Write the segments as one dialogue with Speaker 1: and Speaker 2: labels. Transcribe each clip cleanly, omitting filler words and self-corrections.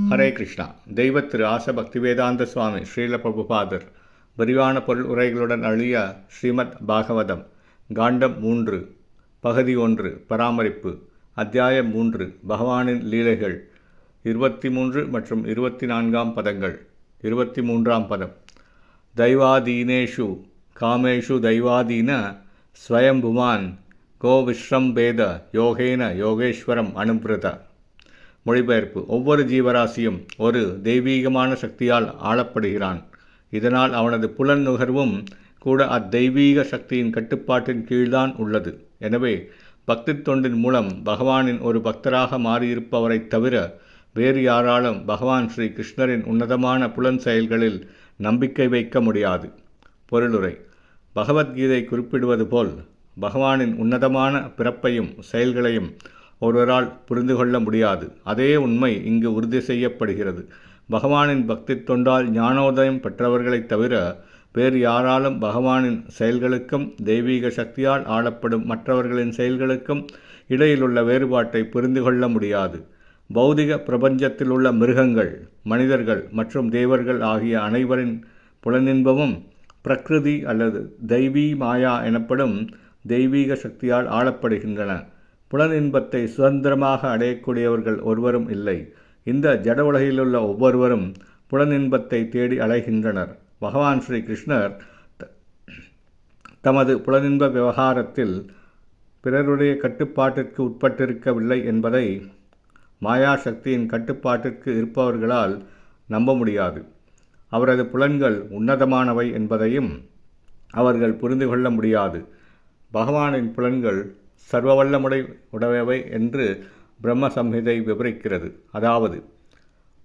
Speaker 1: ஹரே கிருஷ்ணா. தெய்வ திரு ஆச பக்திவேதாந்த சுவாமி ஸ்ரீல பிரபுபாதர் விரிவான பொருள் உரைகளுடன் அழிய ஸ்ரீமத் பாகவதம் காண்டம் 3 பகுதி 1 பராமரிப்பு அத்தியாயம் 3 பகவானின் லீலைகள் 23 மற்றும் 24 பதங்கள். 23 பதம். தைவாதீனேஷு காமேஷு தைவாதீன ஸ்வயம்புமான் கோ விஸ்ரம்பேத யோகேன யோகேஸ்வரம் அனுபிரத. மொழிபெயர்ப்பு. ஒவ்வொரு ஜீவராசியும் ஒரு தெய்வீகமான சக்தியால் ஆளப்படுகிறான். இதனால் அவனது புலன் நுகர்வும் கூட அத்தெய்வீக சக்தியின் கட்டுப்பாட்டின் கீழ்தான் உள்ளது. எனவே பக்தி தொண்டின் மூலம் பகவானின் ஒரு பக்தராக மாறியிருப்பவரைத் தவிர வேறு யாராலும் பகவான் ஸ்ரீ கிருஷ்ணரின் உன்னதமான புலன் செயல்களில் நம்பிக்கை வைக்க முடியாது. பொருளுரை. பகவத்கீதை குறிப்பிடுவது போல் பகவானின் உன்னதமான பிறப்பையும் செயல்களையும் ஒருவரால் புரிந்து கொள்ள முடியாது. அதே உண்மை இங்கு உறுதி செய்யப்படுகிறது. பகவானின் பக்தி தொண்டால் ஞானோதயம் பெற்றவர்களைத் தவிர வேறு யாராலும் பகவானின் செயல்களுக்கும் தெய்வீக சக்தியால் ஆளப்படும் மற்றவர்களின் செயல்களுக்கும் இடையிலுள்ள வேறுபாட்டை புரிந்து கொள்ள முடியாது. பௌதிக பிரபஞ்சத்தில் உள்ள மிருகங்கள், மனிதர்கள் மற்றும் தேவர்கள் ஆகிய அனைவரின் புலனின்பமும் பிரகிருதி அல்லது தெய்வீ மாயா எனப்படும் தெய்வீக சக்தியால் ஆளப்படுகின்றன. புலனின்பத்தை சுதந்திரமாக அடையக்கூடியவர்கள் ஒருவரும் இல்லை. இந்த ஜட உலகிலுள்ள ஒவ்வொருவரும் புலனின்பத்தை தேடி அலைகின்றனர். பகவான் ஸ்ரீ கிருஷ்ணர் தமது புலனின்ப விவகாரத்தில் பிறருடைய கட்டுப்பாட்டிற்கு உட்பட்டிருக்கவில்லை என்பதை மாயா சக்தியின் கட்டுப்பாட்டிற்கு இருப்பவர்களால் நம்ப முடியாது. அவரது புலன்கள் உன்னதமானவை என்பதையும் அவர்கள் புரிந்து கொள்ள முடியாது. பகவானின் புலன்கள் சர்வவல்லமுடை உடையவை என்று பிரம்ம சம்ஹிதை விவரிக்கிறது. அதாவது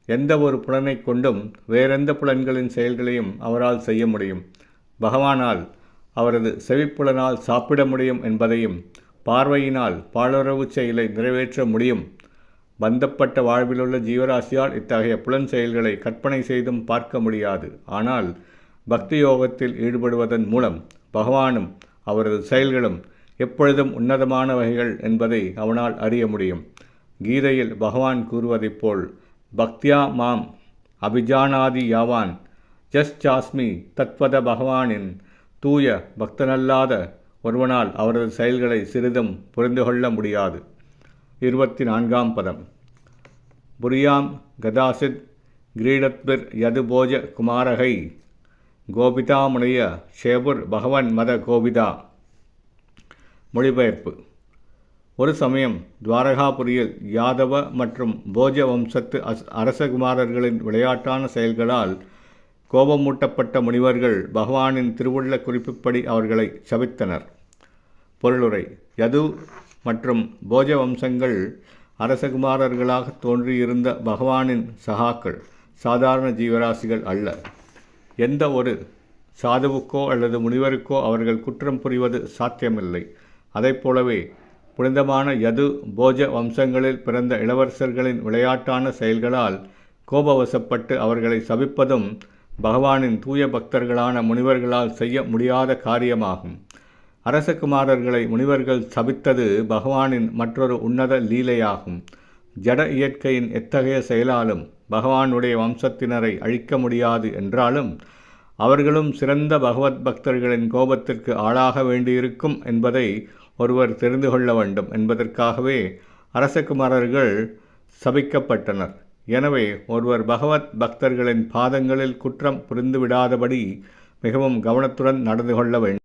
Speaker 1: எந்த ஒரு புலனை கொண்டும் வேறெந்த புலன்களின் செயல்களையும் அவரால் செய்ய முடியும். பகவானால் அவரது செவிப்புலனால் சாப்பிட முடியும் என்பதையும் பார்வையினால் பாலுறவு செயலை நிறைவேற்ற முடியும். பந்தப்பட்ட வாழ்விலுள்ள ஜீவராசியால் இத்தகைய புலன் செயல்களை கற்பனை செய்தும் பார்க்க முடியாது. ஆனால் பக்தி யோகத்தில் ஈடுபடுவதன் மூலம் பகவானும் அவரது செயல்களும் எப்பொழுதும் உன்னதமான வகைகள் என்பதை அவனால் அறிய முடியும். கீதையில் பகவான் கூறுவதைப் போல் பக்தியா மாம் அபிஜானாதி யாவான் ஜஸ்சாஸ்மி தத்வத. பகவானின் தூய பக்தனல்லாத ஒருவனால் அவரது செயல்களை சிறிதும் புரிந்து கொள்ள முடியாது. 24 பதம். புரியாம் கதாசித் கிரீடத்பிர் யது போஜ குமாரகை கோபிதாமுனைய ஷேபுர் பகவன் மத கோபிதா. மொழிபெயர்ப்பு. ஒரு சமயம் துவாரகாபுரியில் யாதவ மற்றும் போஜ வம்சத்து அரசகுமாரர்களின் விளையாட்டான செயல்களால் கோபமூட்டப்பட்ட முனிவர்கள் பகவானின் திருவுள்ள குறிப்புப்படி அவர்களை சபித்தனர். பொருளுரை. யது மற்றும் போஜ வம்சங்கள் அரசகுமாரர்களாக தோன்றியிருந்த பகவானின் சகாக்கள் சாதாரண ஜீவராசிகள் அல்ல. எந்த ஒரு சாதுவுக்கோ அல்லது முனிவருக்கோ அவர்கள் குற்றம் புரிவது சாத்தியமில்லை. அதைப்போலவே புனிதமான யது போஜ வம்சங்களில் பிறந்த இளவரசர்களின் விளையாட்டான செயல்களால் கோபவசப்பட்டு அவர்களை சபிப்பதும் பகவானின் தூய பக்தர்களான முனிவர்களால் செய்ய முடியாத காரியமாகும். அரசகுமாரர்களை முனிவர்கள் சபித்தது பகவானின் மற்றொரு உன்னத லீலையாகும். ஜட இயற்கையின் எத்தகைய செயலாலும் பகவானுடைய வம்சத்தினரை அழிக்க முடியாது என்றாலும் அவர்களும் சிறந்த பகவத் பக்தர்களின் கோபத்திற்கு ஆளாக வேண்டியிருக்கும் என்பதை ஒருவர் தெரிந்து கொள்ள வேண்டும் என்பதற்காகவே அரசகுமாரர்கள் சபிக்கப்பட்டனர். எனவே ஒருவர் பகவத் பக்தர்களின் பாதங்களில் குற்றம் புரிந்துவிடாதபடி மிகவும் கவனத்துடன் நடந்து கொள்ள வேண்டும்.